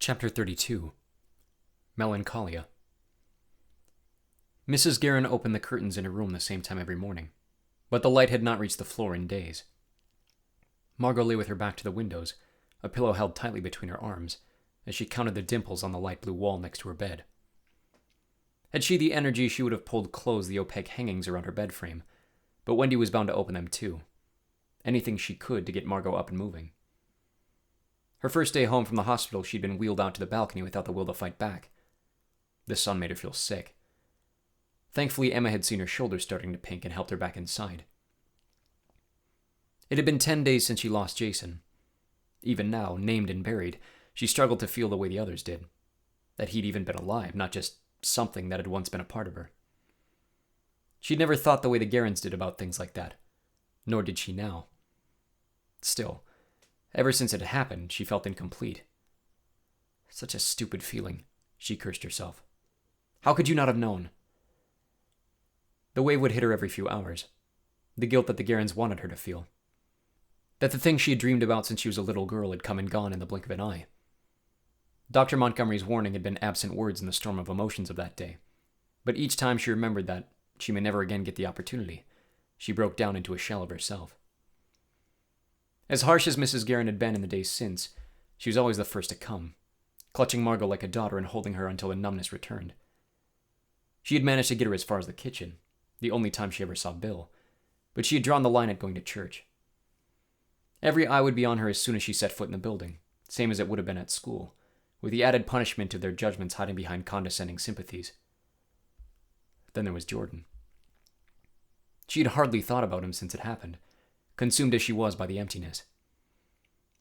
Chapter 32. Melancholia. Mrs. Guerin opened the curtains in her room the same time every morning, but the light had not reached the floor in days. Margo lay with her back to the windows, a pillow held tightly between her arms, as she counted the dimples on the light blue wall next to her bed. Had she the energy, she would have pulled close the opaque hangings around her bed frame, but Wendy was bound to open them too. Anything she could to get Margo up and moving. Her first day home from the hospital, she'd been wheeled out to the balcony without the will to fight back. The sun made her feel sick. Thankfully, Emma had seen her shoulders starting to pink and helped her back inside. It had been 10 days since she lost Jason. Even now, named and buried, she struggled to feel the way the others did. That he'd even been alive, not just something that had once been a part of her. She'd never thought the way the Guerins did about things like that. Nor did she now. Still, ever since it had happened, she felt incomplete. Such a stupid feeling, she cursed herself. How could you not have known? The wave would hit her every few hours. The guilt that the Guerins wanted her to feel. That the things she had dreamed about since she was a little girl had come and gone in the blink of an eye. Dr. Montgomery's warning had been absent words in the storm of emotions of that day. But each time she remembered that she may never again get the opportunity, she broke down into a shell of herself. As harsh as Mrs. Guerin had been in the days since, she was always the first to come, clutching Margo like a daughter and holding her until the numbness returned. She had managed to get her as far as the kitchen, the only time she ever saw Bill, but she had drawn the line at going to church. Every eye would be on her as soon as she set foot in the building, same as it would have been at school, with the added punishment of their judgments hiding behind condescending sympathies. Then there was Jordan. She had hardly thought about him since it happened, consumed as she was by the emptiness.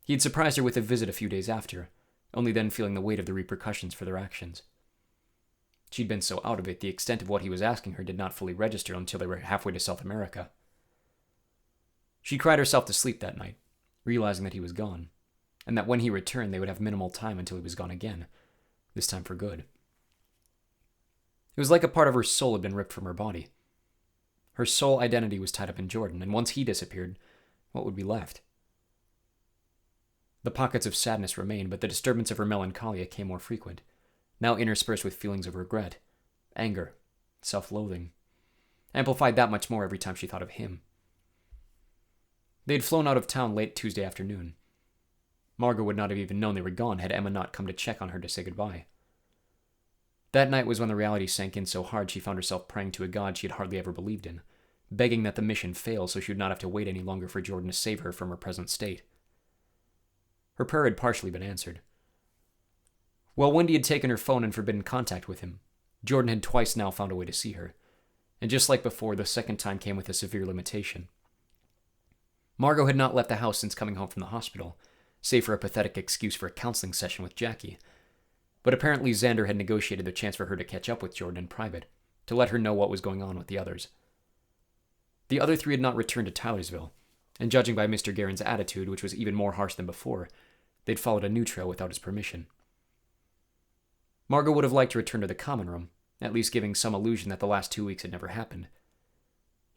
He had surprised her with a visit a few days after, only then feeling the weight of the repercussions for their actions. She'd been so out of it, the extent of what he was asking her did not fully register until they were halfway to South America. She cried herself to sleep that night, realizing that he was gone, and that when he returned they would have minimal time until he was gone again, this time for good. It was like a part of her soul had been ripped from her body. Her sole identity was tied up in Jordan, and once he disappeared, what would be left? The pockets of sadness remained, but the disturbance of her melancholia came more frequent, now interspersed with feelings of regret, anger, self-loathing, amplified that much more every time she thought of him. They had flown out of town late Tuesday afternoon. Margo would not have even known they were gone had Emma not come to check on her to say goodbye. That night was when the reality sank in so hard she found herself praying to a God she had hardly ever believed in, begging that the mission fail so she would not have to wait any longer for Jordan to save her from her present state. Her prayer had partially been answered. While Wendy had taken her phone and forbidden contact with him, Jordan had twice now found a way to see her, and just like before, the second time came with a severe limitation. Margo had not left the house since coming home from the hospital, save for a pathetic excuse for a counseling session with Jackie. But apparently Xander had negotiated the chance for her to catch up with Jordan in private, to let her know what was going on with the others. The other three had not returned to Taylorsville, and judging by Mr. Guerin's attitude, which was even more harsh than before, they'd followed a new trail without his permission. Margo would have liked to return to the common room, at least giving some illusion that the last 2 weeks had never happened.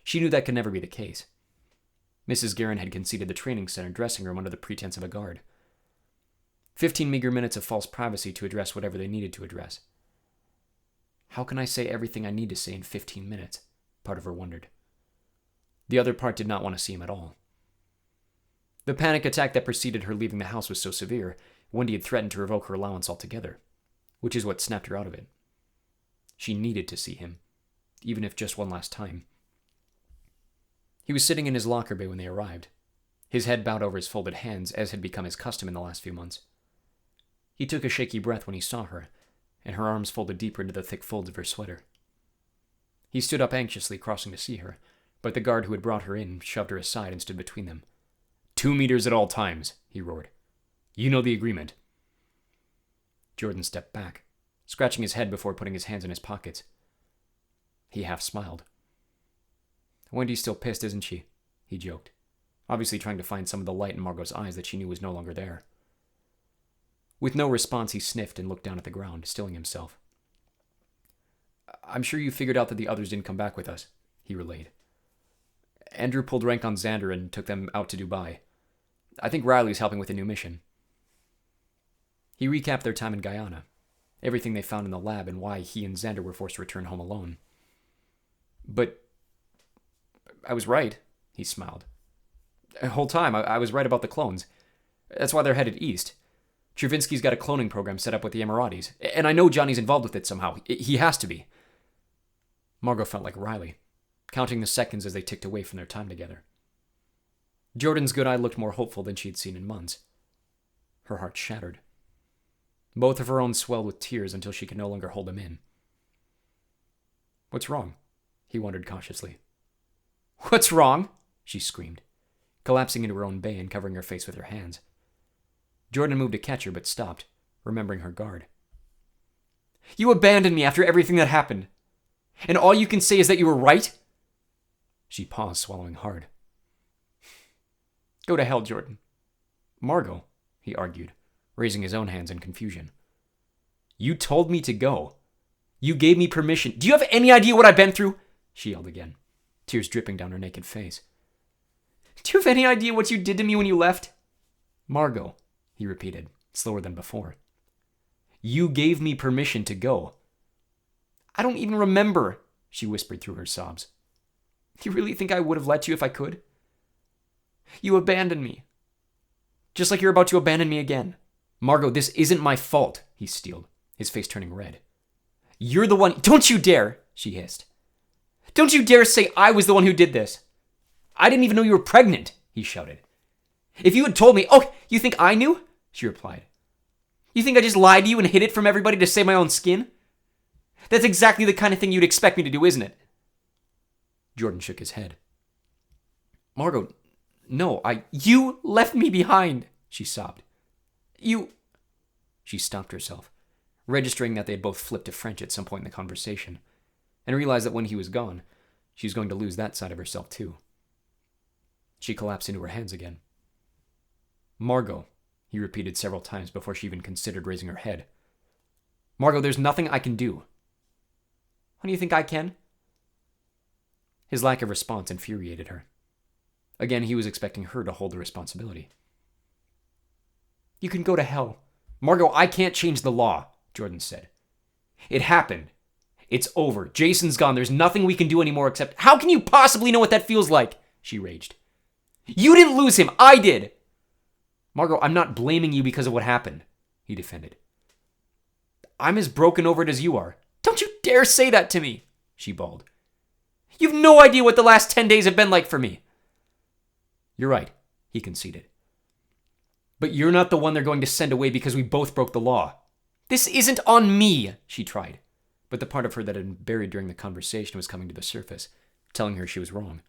She knew that could never be the case. Mrs. Guerin had conceded the training center dressing room under the pretense of a guard. 15 meager minutes of false privacy to address whatever they needed to address. How can I say everything I need to say in 15 minutes? Part of her wondered. The other part did not want to see him at all. The panic attack that preceded her leaving the house was so severe, Wendy had threatened to revoke her allowance altogether, which is what snapped her out of it. She needed to see him, even if just one last time. He was sitting in his locker bay when they arrived, his head bowed over his folded hands, as had become his custom in the last few months. He took a shaky breath when he saw her, and her arms folded deeper into the thick folds of her sweater. He stood up anxiously, crossing to see her, but the guard who had brought her in shoved her aside and stood between them. 2 meters at all times, he roared. You know the agreement. Jordan stepped back, scratching his head before putting his hands in his pockets. He half smiled. Wendy's still pissed, isn't she? He joked, obviously trying to find some of the light in Margo's eyes that she knew was no longer there. With no response, he sniffed and looked down at the ground, stilling himself. I'm sure you figured out that the others didn't come back with us, he relayed. Andrew pulled rank on Xander and took them out to Dubai. I think Riley's helping with a new mission. He recapped their time in Guyana, everything they found in the lab, and why he and Xander were forced to return home alone. But I was right, he smiled. The whole time, I was right about the clones. That's why they're headed east. Travinsky's got a cloning program set up with the Emiratis, and I know Johnny's involved with it somehow. He has to be. Margo felt like Riley, counting the seconds as they ticked away from their time together. Jordan's good eye looked more hopeful than she had seen in months. Her heart shattered. Both of her own swelled with tears until she could no longer hold them in. "What's wrong?" he wondered cautiously. "What's wrong?" she screamed, collapsing into her own bay and covering her face with her hands. Jordan moved to catch her, but stopped, remembering her guard. "You abandoned me after everything that happened. And all you can say is that you were right?" She paused, swallowing hard. "Go to hell, Jordan." "Margo," he argued, raising his own hands in confusion. "You told me to go. You gave me permission. Do you have any idea what I've been through?" she yelled again, tears dripping down her naked face. "Do you have any idea what you did to me when you left?" "Margo," he repeated, slower than before. "You gave me permission to go." "I don't even remember," she whispered through her sobs. "You really think I would have let you if I could? You abandoned me. Just like you're about to abandon me again." "Margo, this isn't my fault," he steeled, his face turning red. "You're the one—" "Don't you dare," she hissed. "Don't you dare say I was the one who did this." "I didn't even know you were pregnant," he shouted. "If you had told me—" "Oh, you think I knew?" she replied. "You think I just lied to you and hid it from everybody to save my own skin? That's exactly the kind of thing you'd expect me to do, isn't it?" Jordan shook his head. "Margo, no, You left me behind," she sobbed. She stopped herself, registering that they had both flipped to French at some point in the conversation, and realized that when he was gone, she was going to lose that side of herself too. She collapsed into her hands again. "Margo," he repeated several times before she even considered raising her head. "Margo, there's nothing I can do." "What do you think I can?" His lack of response infuriated her. Again, he was expecting her to hold the responsibility. "You can go to hell." "Margo, I can't change the law," Jordan said. "It happened. It's over. Jason's gone. There's nothing we can do anymore except—" "How can you possibly know what that feels like?" she raged. "You didn't lose him. I did." "Margo, I'm not blaming you because of what happened," he defended. "I'm as broken over it as you are." "Don't you dare say that to me," she bawled. "You've no idea what the last 10 days have been like for me." "You're right," he conceded. "But you're not the one they're going to send away because we both broke the law." "This isn't on me," she tried, but the part of her that had been buried during the conversation was coming to the surface, telling her she was wrong.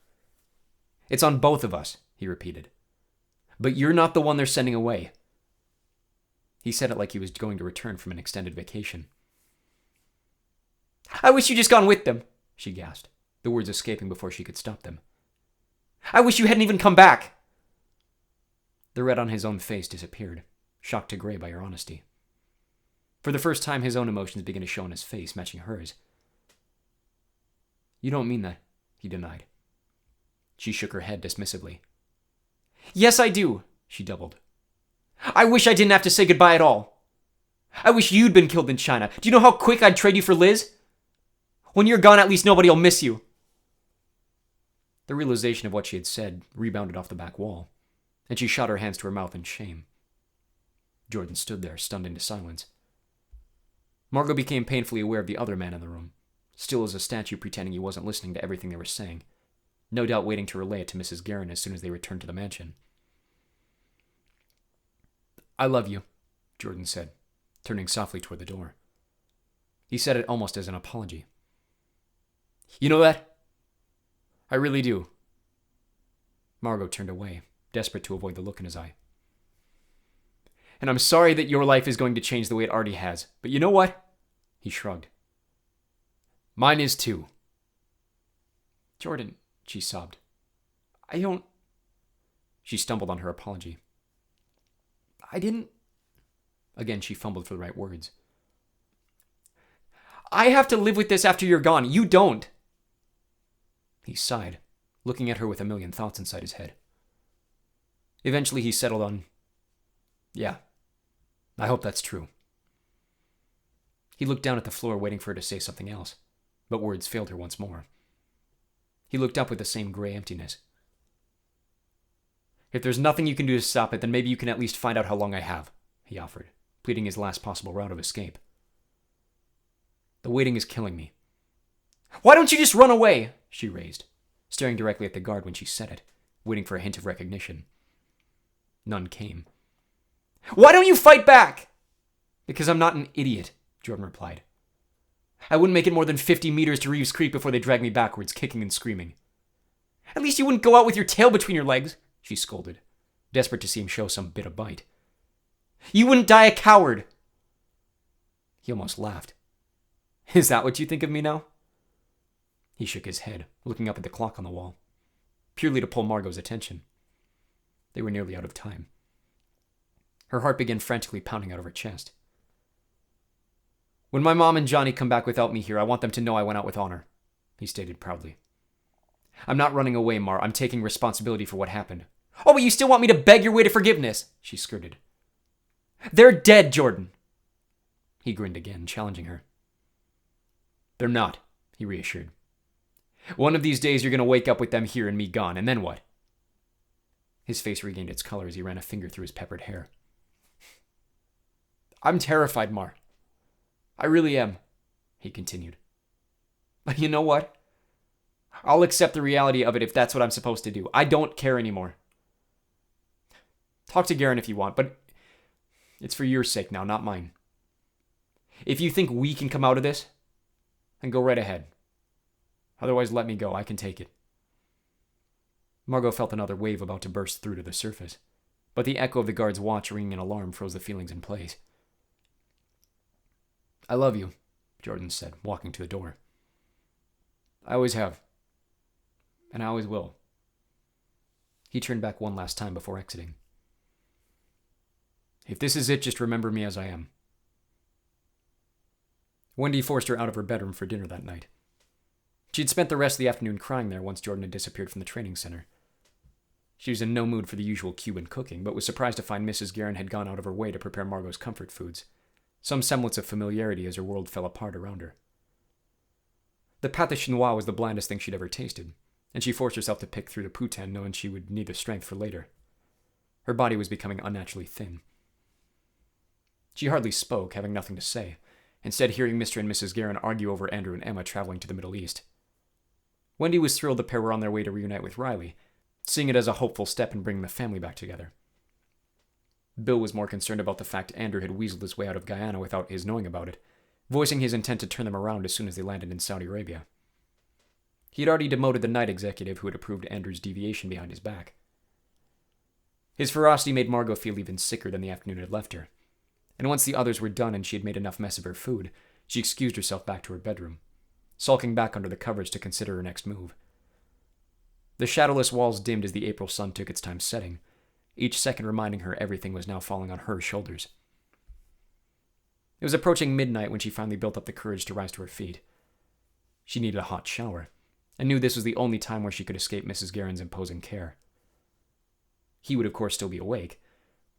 "It's on both of us," he repeated. "But you're not the one they're sending away." He said it like he was going to return from an extended vacation. "I wish you'd just gone with them," she gasped, the words escaping before she could stop them. "I wish you hadn't even come back." The red on his own face disappeared, shocked to gray by her honesty. For the first time, his own emotions began to show on his face, matching hers. "You don't mean that," he denied. She shook her head dismissively. "Yes, I do," she doubled. "I wish I didn't have to say goodbye at all. I wish you'd been killed in China. Do you know how quick I'd trade you for Liz? When you're gone, at least nobody'll miss you." The realization of what she had said rebounded off the back wall, and she shot her hands to her mouth in shame. Jordan stood there, stunned into silence. Margo became painfully aware of the other man in the room, still as a statue, pretending he wasn't listening to everything they were saying, no doubt waiting to relay it to Mrs. Guerin as soon as they returned to the mansion. "I love you," Jordan said, turning softly toward the door. He said it almost as an apology. "You know that? I really do." Margo turned away, desperate to avoid the look in his eye. "And I'm sorry that your life is going to change the way it already has. But you know what?" He shrugged. "Mine is too." "Jordan," she sobbed. "I don't—" She stumbled on her apology. "I didn't—" Again, she fumbled for the right words. "I have to live with this after you're gone. You don't." He sighed, looking at her with a million thoughts inside his head. Eventually, he settled on, "Yeah, I hope that's true. He looked down at the floor, waiting for her to say something else, but words failed her once more. He looked up with the same gray emptiness. If there's nothing you can do to stop it, then maybe you can at least find out how long I have, he offered, pleading his last possible route of escape. The waiting is killing me. Why don't you just run away? She raised, staring directly at the guard when she said it, waiting for a hint of recognition. None came. Why don't you fight back? Because I'm not an idiot, Jordan replied. I wouldn't make it more than 50 meters to Reeves Creek before they dragged me backwards, kicking and screaming. At least you wouldn't go out with your tail between your legs, she scolded, desperate to see him show some bit of bite. You wouldn't die a coward. He almost laughed. Is that what you think of me now? He shook his head, looking up at the clock on the wall, purely to pull Margot's attention. They were nearly out of time. Her heart began frantically pounding out of her chest. When my mom and Johnny come back without me here, I want them to know I went out with honor, he stated proudly. I'm not running away, Mar. I'm taking responsibility for what happened. Oh, but you still want me to beg your way to forgiveness, she skirted. They're dead, Jordan. He grinned again, challenging her. They're not, he reassured. One of these days you're going to wake up with them here and me gone, and then what? His face regained its color as he ran a finger through his peppered hair. I'm terrified, Mar. I really am, he continued. But you know what? I'll accept the reality of it if that's what I'm supposed to do. I don't care anymore. Talk to Garen if you want, but it's for your sake now, not mine. If you think we can come out of this, then go right ahead. Otherwise, let me go. I can take it. Margo felt another wave about to burst through to the surface, but the echo of the guard's watch ringing an alarm froze the feelings in place. I love you, Jordan said, walking to the door. I always have. And I always will. He turned back one last time before exiting. If this is it, just remember me as I am. Wendy forced her out of her bedroom for dinner that night. She'd spent the rest of the afternoon crying there once Jordan had disappeared from the training center. She was in no mood for the usual Cuban cooking, but was surprised to find Mrs. Garen had gone out of her way to prepare Margot's comfort foods, some semblance of familiarity as her world fell apart around her. The pâte de chinois was the blandest thing she'd ever tasted, and she forced herself to pick through the poutine knowing she would need the strength for later. Her body was becoming unnaturally thin. She hardly spoke, having nothing to say, instead hearing Mr. and Mrs. Garen argue over Andrew and Emma traveling to the Middle East. Wendy was thrilled the pair were on their way to reunite with Riley, seeing it as a hopeful step in bringing the family back together. Bill was more concerned about the fact Andrew had weaseled his way out of Guyana without his knowing about it, voicing his intent to turn them around as soon as they landed in Saudi Arabia. He had already demoted the night executive who had approved Andrew's deviation behind his back. His ferocity made Margo feel even sicker than the afternoon had left her, and once the others were done and she had made enough mess of her food, she excused herself back to her bedroom, sulking back under the covers to consider her next move. The shadowless walls dimmed as the April sun took its time setting, each second reminding her everything was now falling on her shoulders. It was approaching midnight when she finally built up the courage to rise to her feet. She needed a hot shower, and knew this was the only time where she could escape Mrs. Garen's imposing care. He would of course still be awake.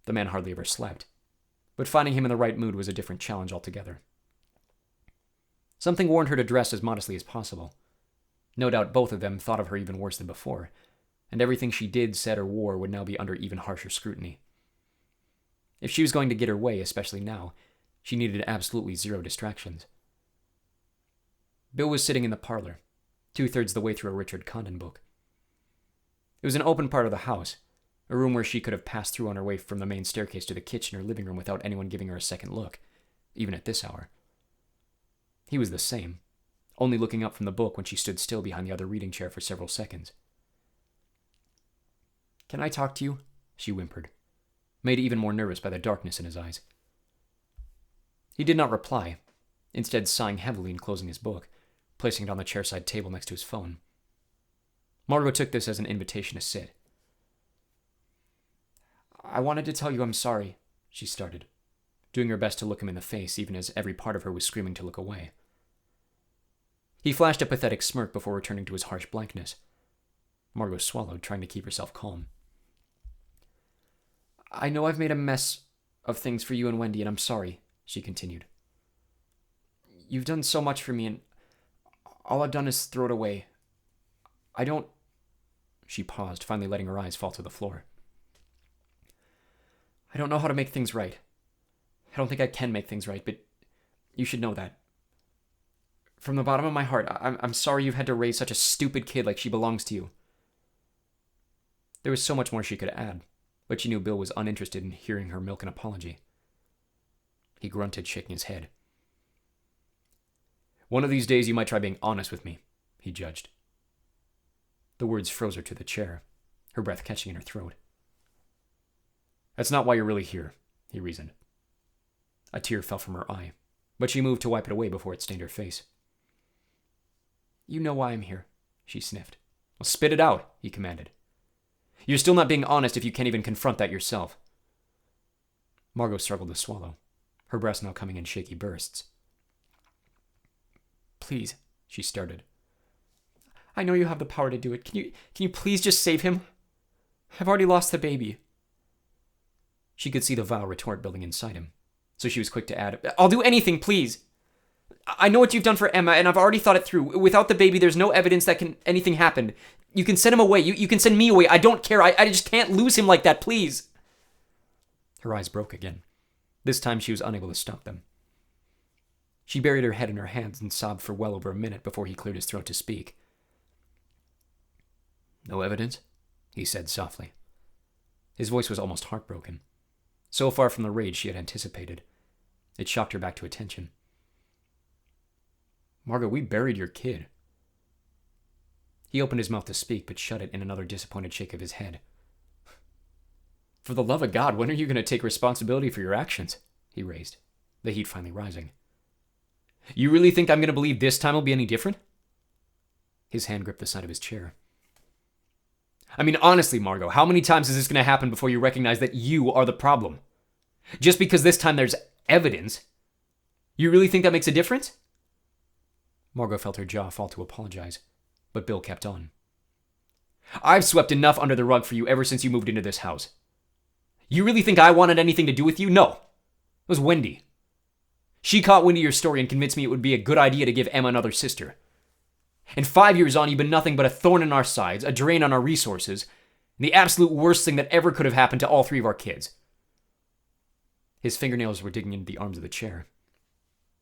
The man hardly ever slept, but finding him in the right mood was a different challenge altogether. Something warned her to dress as modestly as possible. No doubt both of them thought of her even worse than before, and everything she did, said, or wore would now be under even harsher scrutiny. If she was going to get her way, especially now, she needed absolutely zero distractions. Bill was sitting in the parlor, 2/3 the way through a Richard Condon book. It was an open part of the house, a room where she could have passed through on her way from the main staircase to the kitchen or living room without anyone giving her a second look, even at this hour. He was the same, only looking up from the book when she stood still behind the other reading chair for several seconds. "Can I talk to you?" she whimpered, made even more nervous by the darkness in his eyes. He did not reply, instead sighing heavily and closing his book, placing it on the chairside table next to his phone. Margo took this as an invitation to sit. "I wanted to tell you I'm sorry," she started, doing her best to look him in the face, even as every part of her was screaming to look away. He flashed a pathetic smirk before returning to his harsh blankness. Margo swallowed, trying to keep herself calm. "I know I've made a mess of things for you and Wendy, and I'm sorry," she continued. "You've done so much for me, and all I've done is throw it away. I don't..." She paused, finally letting her eyes fall to the floor. "I don't know how to make things right. I don't think I can make things right, but you should know that. From the bottom of my heart, I'm sorry you've had to raise such a stupid kid like she belongs to you." There was so much more she could add, but she knew Bill was uninterested in hearing her milk an apology. He grunted, shaking his head. "One of these days you might try being honest with me," he judged. The words froze her to the chair, her breath catching in her throat. "That's not why you're really here," he reasoned. A tear fell from her eye, but she moved to wipe it away before it stained her face. "You know why I'm here," she sniffed. "Well, spit it out," he commanded. "You're still not being honest if you can't even confront that yourself." Margo struggled to swallow, her breath now coming in shaky bursts. "Please," she started. "I know you have the power to do it. Can you please just save him? I've already lost the baby." She could see the vile retort building inside him, so she was quick to add, "I'll do anything, please. I know what you've done for Emma, and I've already thought it through. Without the baby, there's no evidence that anything happened. You can send him away. You can send me away. I don't care. I just can't lose him like that, please." Her eyes broke again. This time she was unable to stop them. She buried her head in her hands and sobbed for well over a minute before he cleared his throat to speak. "No evidence?" he said softly. His voice was almost heartbroken. So far from the rage she had anticipated. It shocked her back to attention. "Margo, we buried your kid." He opened his mouth to speak, but shut it in another disappointed shake of his head. "For the love of God, when are you going to take responsibility for your actions?" he raised, the heat finally rising. "You really think I'm going to believe this time will be any different?" His hand gripped the side of his chair. "I mean, honestly, Margo, how many times is this going to happen before you recognize that you are the problem? Just because this time there's evidence, you really think that makes a difference?" Margo felt her jaw fall to apologize, but Bill kept on. "I've swept enough under the rug for you ever since you moved into this house. You really think I wanted anything to do with you? No. It was Wendy. She caught wind of your story and convinced me it would be a good idea to give Emma another sister. And 5 years on, you've been nothing but a thorn in our sides, a drain on our resources, and the absolute worst thing that ever could have happened to all three of our kids." His fingernails were digging into the arms of the chair.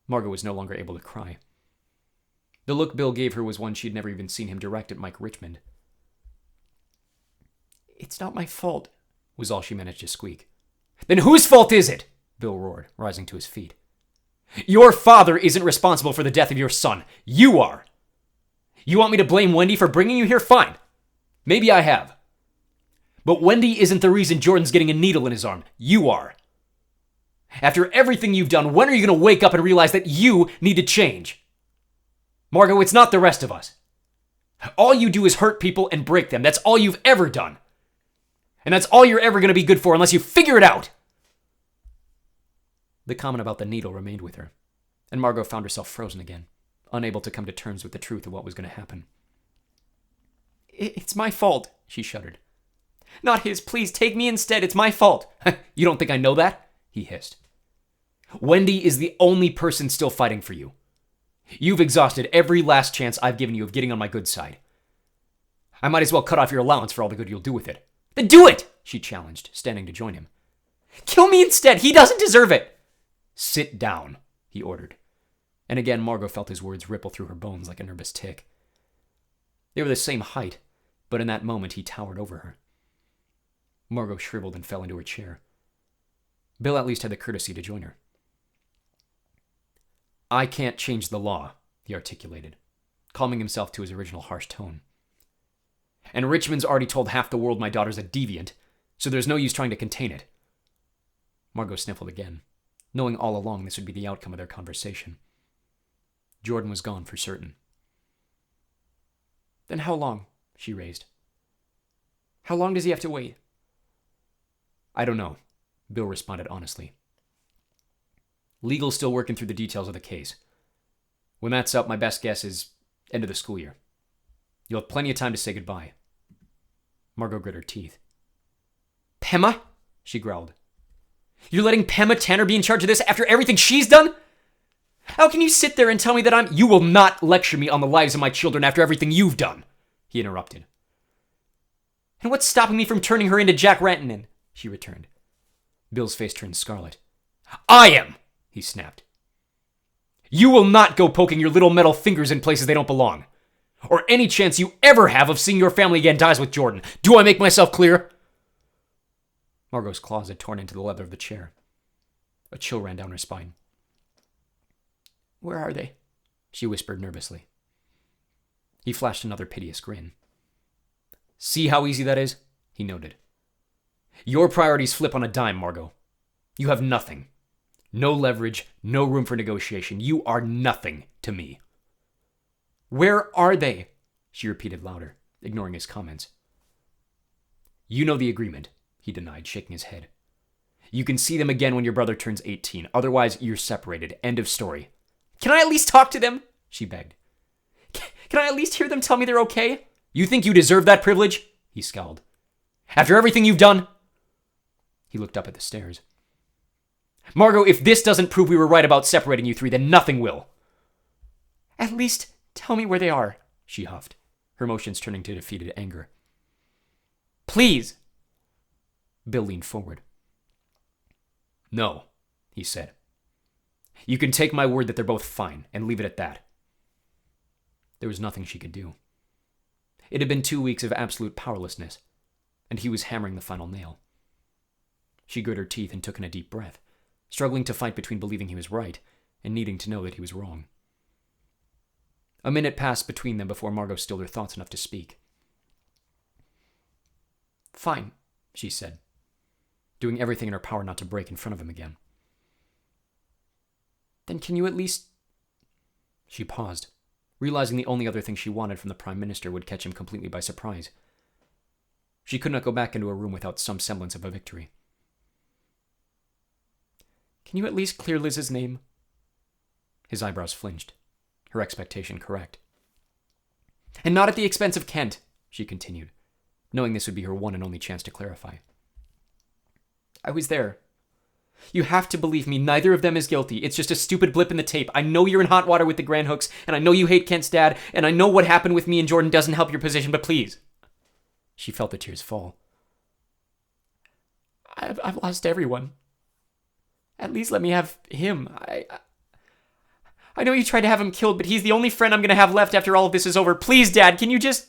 Margo was no longer able to cry. The look Bill gave her was one she'd never even seen him direct at Mike Richmond. "It's not my fault," was all she managed to squeak. "Then whose fault is it?" Bill roared, rising to his feet. "Your father isn't responsible for the death of your son. You are. You want me to blame Wendy for bringing you here? Fine. Maybe I have. But Wendy isn't the reason Jordan's getting a needle in his arm. You are. After everything you've done, when are you going to wake up and realize that you need to change? Margo, it's not the rest of us. All you do is hurt people and break them. That's all you've ever done. And that's all you're ever going to be good for unless you figure it out." The comment about the needle remained with her, and Margo found herself frozen again, unable to come to terms with the truth of what was going to happen. "It's my fault," she shuddered. "Not his. Please, take me instead. It's my fault." "You don't think I know that?" he hissed. "Wendy is the only person still fighting for you. You've exhausted every last chance I've given you of getting on my good side. I might as well cut off your allowance for all the good you'll do with it." "Then do it," she challenged, standing to join him. "Kill me instead. He doesn't deserve it." "Sit down," he ordered. And again, Margo felt his words ripple through her bones like a nervous tick. They were the same height, but in that moment he towered over her. Margo shriveled and fell into her chair. Bill at least had the courtesy to join her. "I can't change the law," he articulated, calming himself to his original harsh tone. "And Richmond's already told half the world my daughter's a deviant, so there's no use trying to contain it." Margo sniffled again, knowing all along this would be the outcome of their conversation. Jordan was gone for certain. "Then how long?" she raised. "How long does he have to wait?" "I don't know," Bill responded honestly. "Legal's still working through the details of the case. When that's up, my best guess is end of the school year. You'll have plenty of time to say goodbye." Margo grit her teeth. "Pema?" she growled. You're letting Pema Tanner be in charge of this after everything she's done? How can you sit there and tell me that You will not lecture me on the lives of my children after everything you've done, he interrupted. And what's stopping me from turning her into Jack Rantanen? She returned. Bill's face turned scarlet. I am, he snapped. You will not go poking your little metal fingers in places they don't belong. Or any chance you ever have of seeing your family again dies with Jordan. Do I make myself clear? Margot's claws had torn into the leather of the chair. A chill ran down her spine. Where are they? She whispered nervously. He flashed another piteous grin. See how easy that is? He noted. Your priorities flip on a dime, Margo. You have nothing. No leverage, no room for negotiation. You are nothing to me. Where are they? She repeated louder, ignoring his comments. You know the agreement, he denied, shaking his head. You can see them again when your brother turns 18. Otherwise, you're separated. End of story. Can I at least talk to them? She begged. Can I at least hear them tell me they're okay? You think you deserve that privilege? He scowled. After everything you've done? He looked up at the stairs. Margo, if this doesn't prove we were right about separating you three, then nothing will. At least tell me where they are, she huffed, her emotions turning to defeated anger. Please. Bill leaned forward. No, he said. You can take my word that they're both fine, and leave it at that. There was nothing she could do. It had been 2 weeks of absolute powerlessness, and he was hammering the final nail. She grit her teeth and took in a deep breath, struggling to fight between believing he was right and needing to know that he was wrong. A minute passed between them before Margo stilled her thoughts enough to speak. Fine, she said, doing everything in her power not to break in front of him again. Then can you at least... She paused, realizing the only other thing she wanted from the Prime Minister would catch him completely by surprise. She could not go back into her room without some semblance of a victory. Can you at least clear Liz's name? His eyebrows flinched, her expectation correct. And not at the expense of Kent, she continued, knowing this would be her one and only chance to clarify. I was there. You have to believe me, neither of them is guilty. It's just a stupid blip in the tape. I know you're in hot water with the Grand Hooks, and I know you hate Kent's dad, and I know what happened with me and Jordan doesn't help your position, but please. She felt the tears fall. I've lost everyone. At least let me have him. I know you tried to have him killed, but he's the only friend I'm going to have left after all of this is over. Please, Dad, can you just...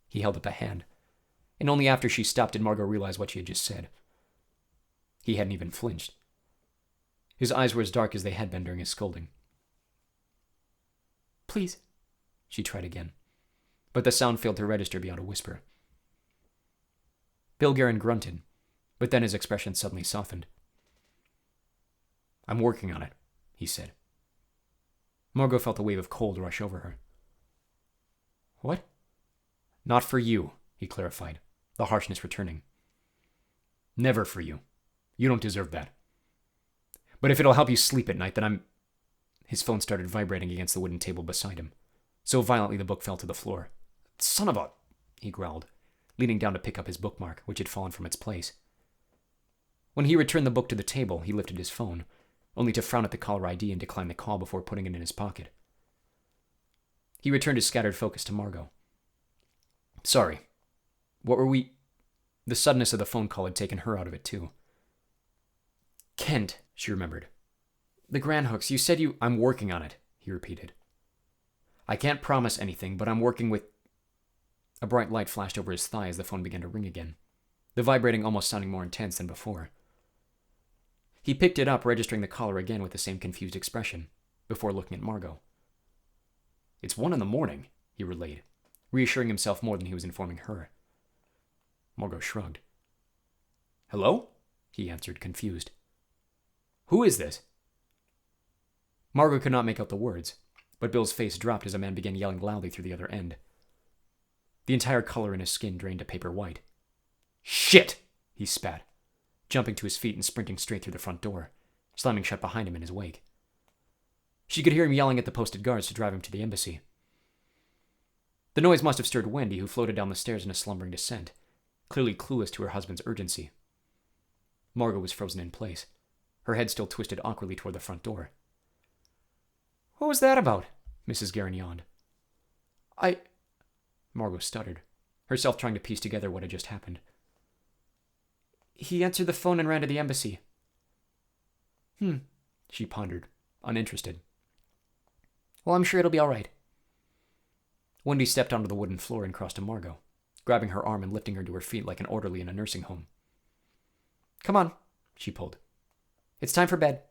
He held up a hand, and only after she stopped did Margo realize what she had just said. He hadn't even flinched. His eyes were as dark as they had been during his scolding. Please, she tried again, but the sound failed to register beyond a whisper. Bill Guerin grunted, but then his expression suddenly softened. I'm working on it, he said. Margo felt a wave of cold rush over her. What? Not for you, he clarified, the harshness returning. Never for you. You don't deserve that. But if it'll help you sleep at night, then I'm... His phone started vibrating against the wooden table beside him, so violently the book fell to the floor. Son of a... he growled, leaning down to pick up his bookmark, which had fallen from its place. When he returned the book to the table, he lifted his phone, only to frown at the caller ID and decline the call before putting it in his pocket. He returned his scattered focus to Margo. Sorry. What were we... The suddenness of the phone call had taken her out of it, too. Kent, she remembered. The Grand Hooks, you said you... I'm working on it, he repeated. I can't promise anything, but I'm working with... A bright light flashed over his thigh as the phone began to ring again, the vibrating almost sounding more intense than before. He picked it up, registering the caller again with the same confused expression, before looking at Margo. It's 1 a.m, he relayed, reassuring himself more than he was informing her. Margo shrugged. Hello? He answered, confused. Who is this? Margo could not make out the words, but Bill's face dropped as a man began yelling loudly through the other end. The entire color in his skin drained to paper white. Shit! He spat, jumping to his feet and sprinting straight through the front door, slamming shut behind him in his wake. She could hear him yelling at the posted guards to drive him to the embassy. The noise must have stirred Wendy, who floated down the stairs in a slumbering descent, clearly clueless to her husband's urgency. Margo was frozen in place, her head still twisted awkwardly toward the front door. "What was that about?" Mrs. Guerin yawned. Margo stuttered, herself trying to piece together what had just happened. "He answered the phone and ran to the embassy." She pondered, uninterested. "Well, I'm sure it'll be all right." Wendy stepped onto the wooden floor and crossed to Margo, grabbing her arm and lifting her to her feet like an orderly in a nursing home. "Come on," she pulled. "It's time for bed."